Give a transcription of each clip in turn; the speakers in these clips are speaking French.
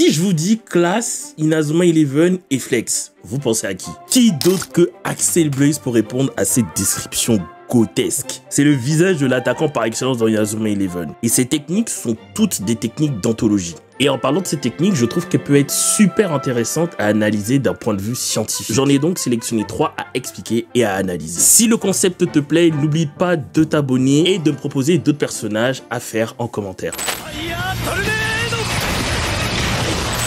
Si je vous dis classe, Inazuma Eleven et Flex, vous pensez à qui? Qui d'autre que Axel Blaze pour répondre à cette description grotesque? C'est le visage de l'attaquant par excellence dans Inazuma Eleven. Et ces techniques sont toutes des techniques d'anthologie. Et en parlant de ces techniques, je trouve qu'elle peut être super intéressante à analyser d'un point de vue scientifique. J'en ai donc sélectionné 3 à expliquer et à analyser. Si le concept te plaît, n'oublie pas de t'abonner et de me proposer d'autres personnages à faire en commentaire.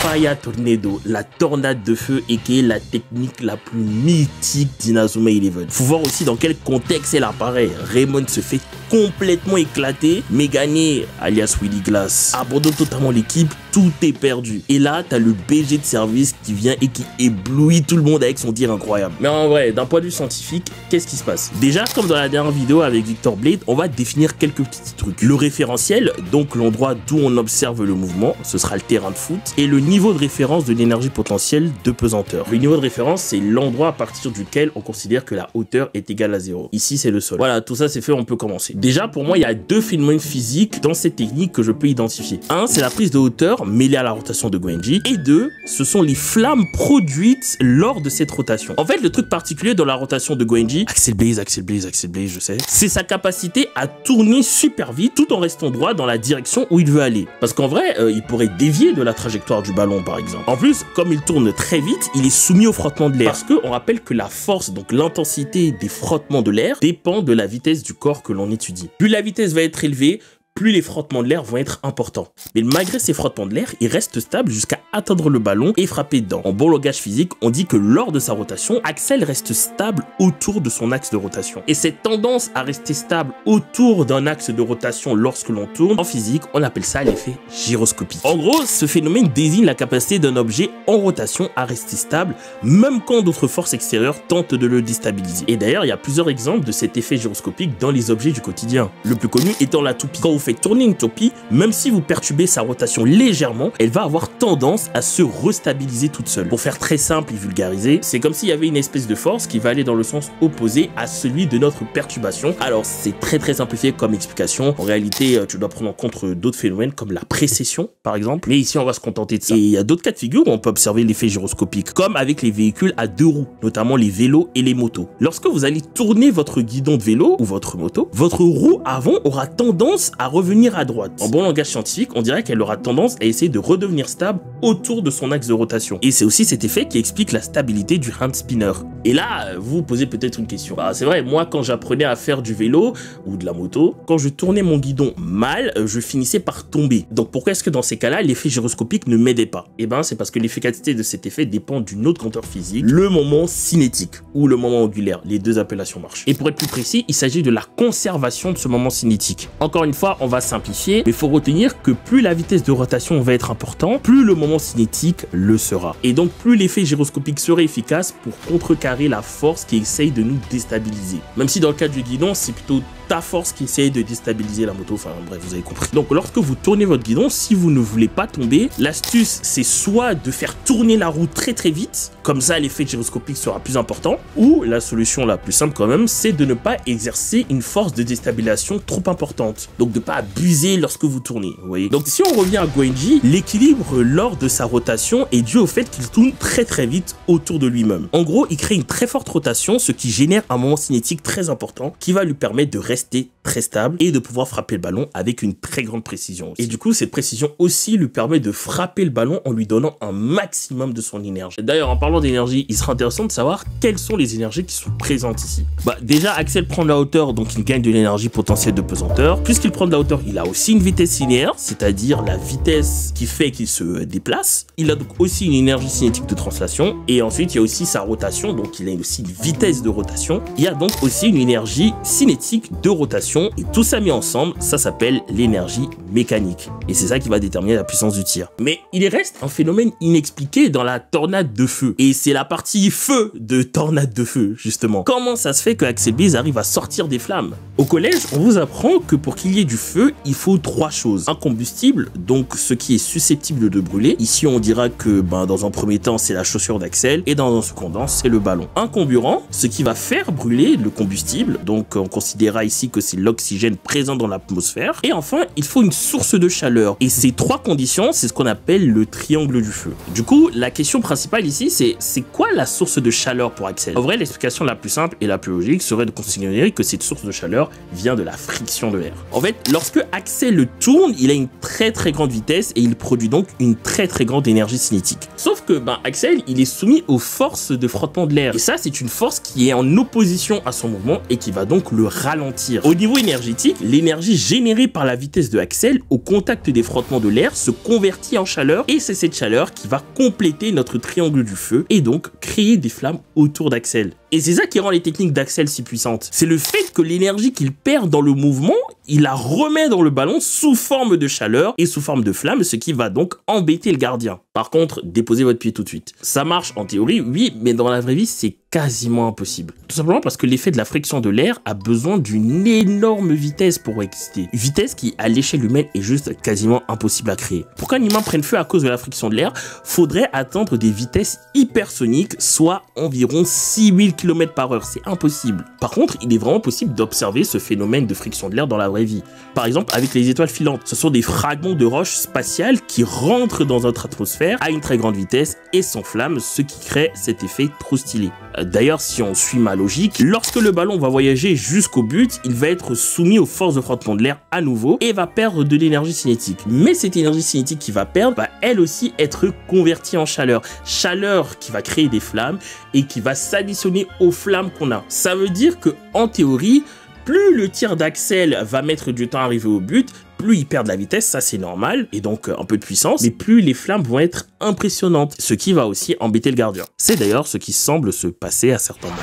Fire Tornado, la tornade de feu et qui est la technique la plus mythique d'Inazuma Eleven. Faut voir aussi dans quel contexte elle apparaît. Raymond se fait complètement éclater. Megane, alias Willy Glass, abandonne totalement l'équipe, tout est perdu. Et là, t'as le BG de service qui vient et qui éblouit tout le monde avec son tir incroyable. Mais en vrai, d'un point de vue scientifique, qu'est-ce qui se passe? Déjà, comme dans la dernière vidéo avec Victor Blade, on va définir quelques petits trucs. Le référentiel, donc l'endroit d'où on observe le mouvement, ce sera le terrain de foot, et le niveau de référence de l'énergie potentielle de pesanteur. Le niveau de référence, c'est l'endroit à partir duquel on considère que la hauteur est égale à 0. Ici, c'est le sol. Voilà, tout ça c'est fait, on peut commencer. Déjà, pour moi, il y a 2 phénomènes physiques dans cette technique que je peux identifier. Un, c'est la prise de hauteur mêlée à la rotation de Goenji. Et 2, ce sont les flammes produites lors de cette rotation. En fait, le truc particulier dans la rotation de Goenji, Axel Blaze, je sais, c'est sa capacité à tourner super vite tout en restant droit dans la direction où il veut aller. Parce qu'en vrai, il pourrait dévier de la trajectoire du ballon, par exemple. En plus, comme il tourne très vite, il est soumis au frottement de l'air. Parce qu'on rappelle que la force, donc l'intensité des frottements de l'air, dépend de la vitesse du corps que l'on étudie. Plus la vitesse va être élevée, plus les frottements de l'air vont être importants. Mais malgré ces frottements de l'air, il reste stable jusqu'à atteindre le ballon et frapper dedans. En bon langage physique, on dit que lors de sa rotation, Axel reste stable autour de son axe de rotation. Et cette tendance à rester stable autour d'un axe de rotation lorsque l'on tourne, en physique, on appelle ça l'effet gyroscopique. En gros, ce phénomène désigne la capacité d'un objet en rotation à rester stable, même quand d'autres forces extérieures tentent de le déstabiliser. Et d'ailleurs, il y a plusieurs exemples de cet effet gyroscopique dans les objets du quotidien. Le plus connu étant la toupie. Quand vous faites tourner une toupie, même si vous perturbez sa rotation légèrement, elle va avoir tendance à se restabiliser toute seule. Pour faire très simple et vulgariser, c'est comme s'il y avait une espèce de force qui va aller dans le sens opposé à celui de notre perturbation. Alors c'est très simplifié comme explication. En réalité, tu dois prendre en compte d'autres phénomènes comme la précession par exemple. Mais ici on va se contenter de ça. Et il y a d'autres cas de figure où on peut observer l'effet gyroscopique, comme avec les véhicules à 2 roues, notamment les vélos et les motos. Lorsque vous allez tourner votre guidon de vélo ou votre moto, votre roue avant aura tendance à revenir à droite. En bon langage scientifique, on dirait qu'elle aura tendance à essayer de redevenir stable autour de son axe de rotation. Et c'est aussi cet effet qui explique la stabilité du hand spinner. Et là, vous vous posez peut-être une question. Bah, c'est vrai, moi, quand j'apprenais à faire du vélo ou de la moto, quand je tournais mon guidon mal, je finissais par tomber. Donc pourquoi est-ce que dans ces cas-là, l'effet gyroscopique ne m'aidait pas? Eh ben, c'est parce que l'efficacité de cet effet dépend d'une autre grandeur physique, le moment cinétique ou le moment angulaire. Les deux appellations marchent. Et pour être plus précis, il s'agit de la conservation de ce moment cinétique. Encore une fois, on va simplifier, mais il faut retenir que plus la vitesse de rotation va être importante, plus le moment cinétique le sera. Et donc plus l'effet gyroscopique serait efficace pour contrecarrer la force qui essaye de nous déstabiliser. Même si dans le cas du guidon, c'est plutôt ta force qui essaye de déstabiliser la moto, enfin bref, vous avez compris. Donc lorsque vous tournez votre guidon, si vous ne voulez pas tomber, l'astuce c'est soit de faire tourner la roue très vite, comme ça l'effet gyroscopique sera plus important, ou la solution la plus simple quand même, c'est de ne pas exercer une force de déstabilisation trop importante. Donc de pas abuser lorsque vous tournez, vous voyez. Donc si on revient à Goenji, l'équilibre lors de sa rotation est dû au fait qu'il tourne très vite autour de lui-même. En gros, il crée une très forte rotation, ce qui génère un moment cinétique très important qui va lui permettre de rester très stable et de pouvoir frapper le ballon avec une très grande précision aussi. Et du coup, cette précision aussi lui permet de frapper le ballon en lui donnant un maximum de son énergie. D'ailleurs, en parlant d'énergie, il sera intéressant de savoir quelles sont les énergies qui sont présentes ici. Bah, déjà, Axel prend de la hauteur, donc il gagne de l'énergie potentielle de pesanteur. Puisqu'il prend de la hauteur, il a aussi une vitesse linéaire, c'est-à-dire la vitesse qui fait qu'il se déplace. Il a donc aussi une énergie cinétique de translation. Et ensuite, il y a aussi sa rotation, donc il a aussi une vitesse de rotation. Il y a donc aussi une énergie cinétique de rotation, et tout ça mis ensemble, ça s'appelle l'énergie mécanique. Et c'est ça qui va déterminer la puissance du tir. Mais il reste un phénomène inexpliqué dans la tornade de feu. Et c'est la partie feu de tornade de feu, justement. Comment ça se fait que Axel Blaze arrive à sortir des flammes? Au collège, on vous apprend que pour qu'il y ait du feu, il faut 3 choses. Un combustible, donc ce qui est susceptible de brûler. Ici, on dira que dans un premier temps, c'est la chaussure d'Axel, et dans un second temps, c'est le ballon. Un comburant, ce qui va faire brûler le combustible, donc on considérera ici que c'est l'oxygène présent dans l'atmosphère. Et enfin, il faut une source de chaleur. Et ces trois conditions, c'est ce qu'on appelle le triangle du feu. Du coup, la question principale ici, c'est quoi la source de chaleur pour Axel? En vrai, l'explication la plus simple et la plus logique serait de considérer que cette source de chaleur vient de la friction de l'air. En fait, lorsque Axel tourne, il a une très grande vitesse et il produit donc une très grande énergie cinétique. Sauf que Axel, il est soumis aux forces de frottement de l'air. Et ça, c'est une force qui est en opposition à son mouvement et qui va donc le ralentir. Au niveau énergétique, l'énergie générée par la vitesse de Axel au contact des frottements de l'air se convertit en chaleur et c'est cette chaleur qui va compléter notre triangle du feu et donc créer des flammes autour d'Axel. Et c'est ça qui rend les techniques d'Axel si puissantes. C'est le fait que l'énergie qu'il perd dans le mouvement, il la remet dans le ballon sous forme de chaleur et sous forme de flamme, ce qui va donc embêter le gardien. Par contre, déposez votre pied tout de suite. Ça marche en théorie, oui, mais dans la vraie vie, c'est quasiment impossible. Tout simplement parce que l'effet de la friction de l'air a besoin d'une énorme vitesse pour exister. Une vitesse qui, à l'échelle humaine, est juste quasiment impossible à créer. Pour qu'un humain prenne feu à cause de la friction de l'air, faudrait atteindre des vitesses hypersoniques, soit environ 6000 km/h. C'est impossible. Par contre, il est vraiment possible d'observer ce phénomène de friction de l'air dans la vraie vie. Par exemple, avec les étoiles filantes. Ce sont des fragments de roches spatiales qui rentrent dans notre atmosphère à une très grande vitesse et s'enflamment, ce qui crée cet effet trop stylé. D'ailleurs, si on suit ma logique, lorsque le ballon va voyager jusqu'au but, il va être soumis aux forces de frottement de l'air à nouveau et va perdre de l'énergie cinétique. Mais cette énergie cinétique qu'il va perdre va elle aussi être convertie en chaleur. Chaleur qui va créer des flammes et qui va s'additionner aux flammes qu'on a. Ça veut dire que, en théorie, plus le tir d'Axel va mettre du temps à arriver au but, plus il perd de la vitesse, ça c'est normal, et donc un peu de puissance, mais plus les flammes vont être impressionnantes, ce qui va aussi embêter le gardien. C'est d'ailleurs ce qui semble se passer à certains moments.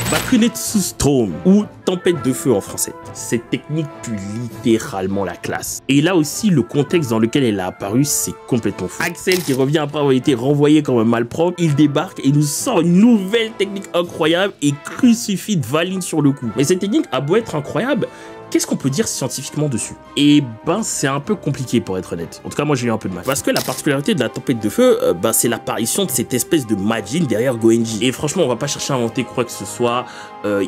Bakunetsu Storm, ou tempête de feu en français. Cette technique tue littéralement la classe. Et là aussi, le contexte dans lequel elle a apparu, c'est complètement fou. Axel, qui revient après avoir été renvoyé comme un malpropre, il débarque et nous sort une nouvelle technique incroyable et crucifie Dvalin sur le coup. Mais cette technique a beau être incroyable, qu'est-ce qu'on peut dire scientifiquement dessus? Et c'est un peu compliqué pour être honnête. En tout cas, moi j'ai eu un peu de mal. Parce que la particularité de la tempête de feu, c'est l'apparition de cette espèce de Majin derrière Goenji. Et franchement, on va pas chercher à inventer quoi que ce soit.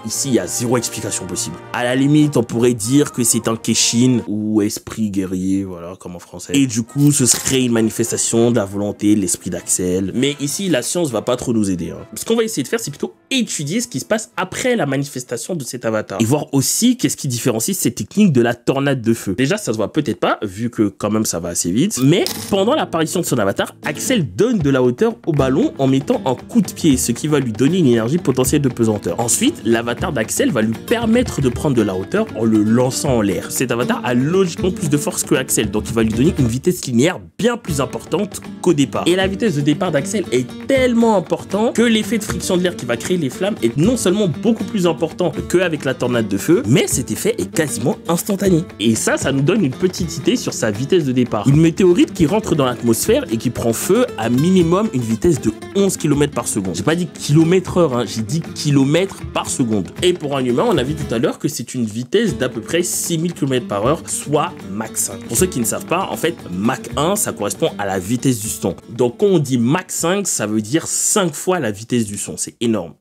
Ici, il y a zéro explication possible. À la limite, on pourrait dire que c'est un Keshin ou esprit guerrier, voilà, comme en français. Et du coup, ce serait une manifestation de la volonté, de l'esprit d'Axel. Mais ici, la science va pas trop nous aider. Ce qu'on va essayer de faire, c'est plutôt étudier ce qui se passe après la manifestation de cet avatar. Et voir aussi qu'est-ce qui différencie cette technique de la tornade de feu. Déjà, ça se voit peut-être pas, vu que quand même ça va assez vite. Mais pendant l'apparition de son avatar, Axel donne de la hauteur au ballon en mettant un coup de pied, ce qui va lui donner une énergie potentielle de pesanteur. Ensuite, l'avatar d'Axel va lui permettre de prendre de la hauteur en le lançant en l'air. Cet avatar a logiquement plus de force que Axel, donc il va lui donner une vitesse linéaire bien plus importante qu'au départ. Et la vitesse de départ d'Axel est tellement importante que l'effet de friction de l'air qui va créer les flammes est non seulement beaucoup plus important qu'avec la tornade de feu, mais cet effet est quasiment instantané. Et ça nous donne une petite idée sur sa vitesse de départ. Une météorite qui rentre dans l'atmosphère et qui prend feu à minimum une vitesse de 11 km par seconde. J'ai pas dit km/h, j'ai dit km par seconde. Et pour un humain, on a vu tout à l'heure que c'est une vitesse d'à peu près 6000 km/h, soit Mach 5. Pour ceux qui ne savent pas, en fait, Mach 1, ça correspond à la vitesse du son. Donc quand on dit Mach 5, ça veut dire 5 fois la vitesse du son. C'est énorme.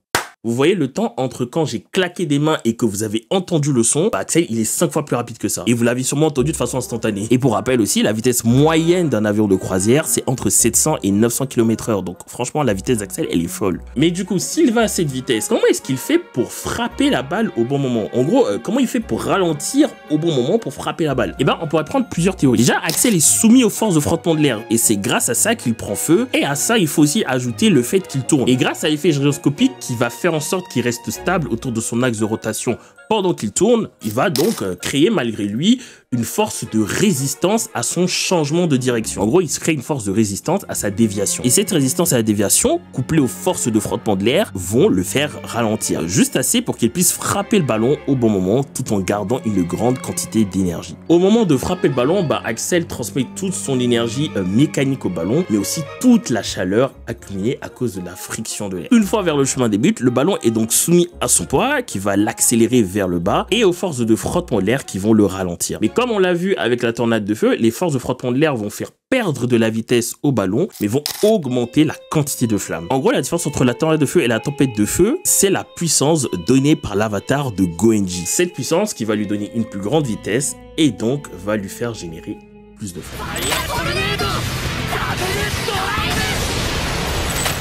Vous voyez le temps entre quand j'ai claqué des mains et que vous avez entendu le son, Axel, il est 5 fois plus rapide que ça. Et vous l'avez sûrement entendu de façon instantanée. Et pour rappel aussi, la vitesse moyenne d'un avion de croisière, c'est entre 700 et 900 km/h. Donc franchement, la vitesse d'Axel, elle est folle. Mais du coup, s'il va à cette vitesse, comment est-ce qu'il fait pour frapper la balle au bon moment? En gros, comment il fait pour ralentir au bon moment pour frapper la balle? Eh ben, on pourrait prendre plusieurs théories. Déjà, Axel est soumis aux forces de frottement de l'air. Et c'est grâce à ça qu'il prend feu. Et à ça, il faut aussi ajouter le fait qu'il tourne. Et grâce à l'effet gyroscopique qui va faire en sorte qu'il reste stable autour de son axe de rotation pendant qu'il tourne, il va donc créer malgré lui une force de résistance à son changement de direction. En gros, il se crée une force de résistance à sa déviation. Et cette résistance à la déviation, couplée aux forces de frottement de l'air, vont le faire ralentir. Juste assez pour qu'il puisse frapper le ballon au bon moment, tout en gardant une grande quantité d'énergie. Au moment de frapper le ballon, Axel transmet toute son énergie mécanique au ballon, mais aussi toute la chaleur accumulée à cause de la friction de l'air. Une fois vers le chemin des buts, le ballon est donc soumis à son poids, qui va l'accélérer vers vers le bas et aux forces de frottement de l'air qui vont le ralentir. Mais comme on l'a vu avec la tornade de feu, les forces de frottement de l'air vont faire perdre de la vitesse au ballon, mais vont augmenter la quantité de flammes. En gros, la différence entre la tornade de feu et la tempête de feu, c'est la puissance donnée par l'avatar de Goenji. Cette puissance qui va lui donner une plus grande vitesse et donc va lui faire générer plus de flammes.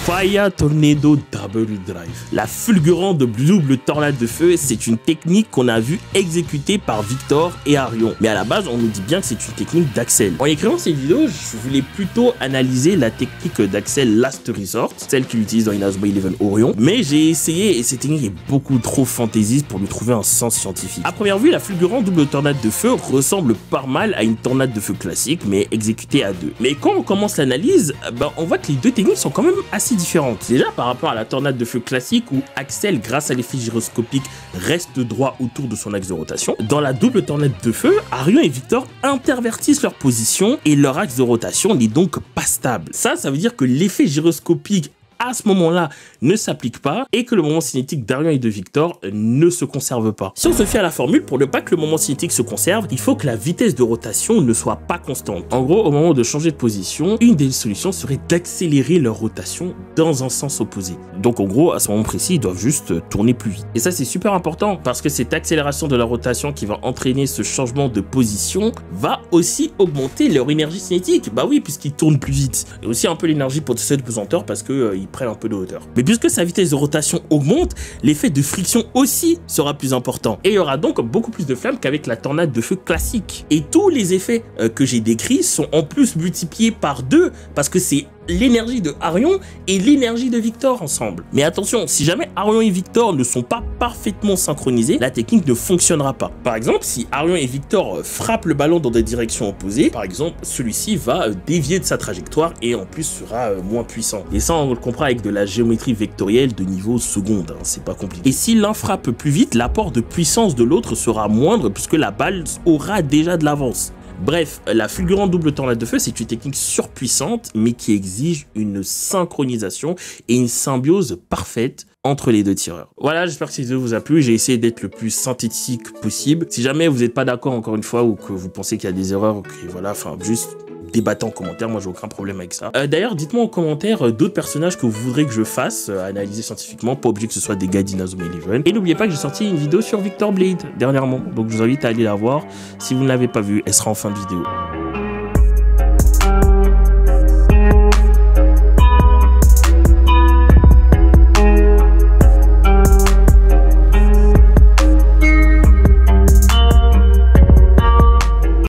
Fire Tornado Double Drive. La fulgurante double tornade de feu, c'est une technique qu'on a vu exécutée par Victor et Arion. Mais à la base, on nous dit bien que c'est une technique d'Axel. En écrivant cette vidéo, je voulais plutôt analyser la technique d'Axel Last Resort, celle qu'il utilise dans Inazuma Eleven Orion. Mais j'ai essayé et cette technique est beaucoup trop fantaisiste pour lui trouver un sens scientifique. À première vue, la fulgurante double tornade de feu ressemble pas mal à une tornade de feu classique, mais exécutée à deux. Mais quand on commence l'analyse, on voit que les deux techniques sont quand même assez différentes. Déjà par rapport à la tornade de feu classique où Axel, grâce à l'effet gyroscopique, reste droit autour de son axe de rotation. Dans la double tornade de feu, Arion et Victor intervertissent leur position et leur axe de rotation n'est donc pas stable. Ça veut dire que l'effet gyroscopique à ce moment-là ne s'applique pas et que le moment cinétique d'Arion et de Victor ne se conserve pas. Si on se fie à la formule, pour ne pas que le moment cinétique se conserve, il faut que la vitesse de rotation ne soit pas constante. En gros, au moment de changer de position, une des solutions serait d'accélérer leur rotation dans un sens opposé. Donc en gros, à ce moment précis, ils doivent juste tourner plus vite. Et ça, c'est super important parce que cette accélération de la rotation qui va entraîner ce changement de position va aussi augmenter leur énergie cinétique. Bah oui, puisqu'ils tournent plus vite. Et aussi un peu l'énergie potentielle de pesanteur parce que ils prennent un peu de hauteur. Mais puisque sa vitesse de rotation augmente, l'effet de friction aussi sera plus important. Et il y aura donc beaucoup plus de flammes qu'avec la tornade de feu classique. Et tous les effets que j'ai décrits sont en plus multipliés par 2 parce que c'est l'énergie de Arion et l'énergie de Victor ensemble. Mais attention, si jamais Arion et Victor ne sont pas parfaitement synchronisés, la technique ne fonctionnera pas. Par exemple, si Arion et Victor frappent le ballon dans des directions opposées, par exemple, celui-ci va dévier de sa trajectoire et en plus sera moins puissant. Et ça, on le comprend avec de la géométrie vectorielle de niveau seconde, hein, c'est pas compliqué. Et si l'un frappe plus vite, l'apport de puissance de l'autre sera moindre puisque la balle aura déjà de l'avance. Bref, la fulgurante double tornade de feu, c'est une technique surpuissante, mais qui exige une synchronisation et une symbiose parfaite entre les deux tireurs. Voilà, j'espère que cette vidéo vous a plu. J'ai essayé d'être le plus synthétique possible. Si jamais vous n'êtes pas d'accord encore une fois ou que vous pensez qu'il y a des erreurs, voilà, enfin juste débattez en commentaire, moi j'ai aucun problème avec ça. D'ailleurs, dites-moi en commentaire d'autres personnages que vous voudrez que je fasse analyser scientifiquement, pas obligé que ce soit des gars d'Inazuma Eleven. Et n'oubliez pas que j'ai sorti une vidéo sur Victor Blade dernièrement, donc je vous invite à aller la voir. Si vous ne l'avez pas vue, elle sera en fin de vidéo.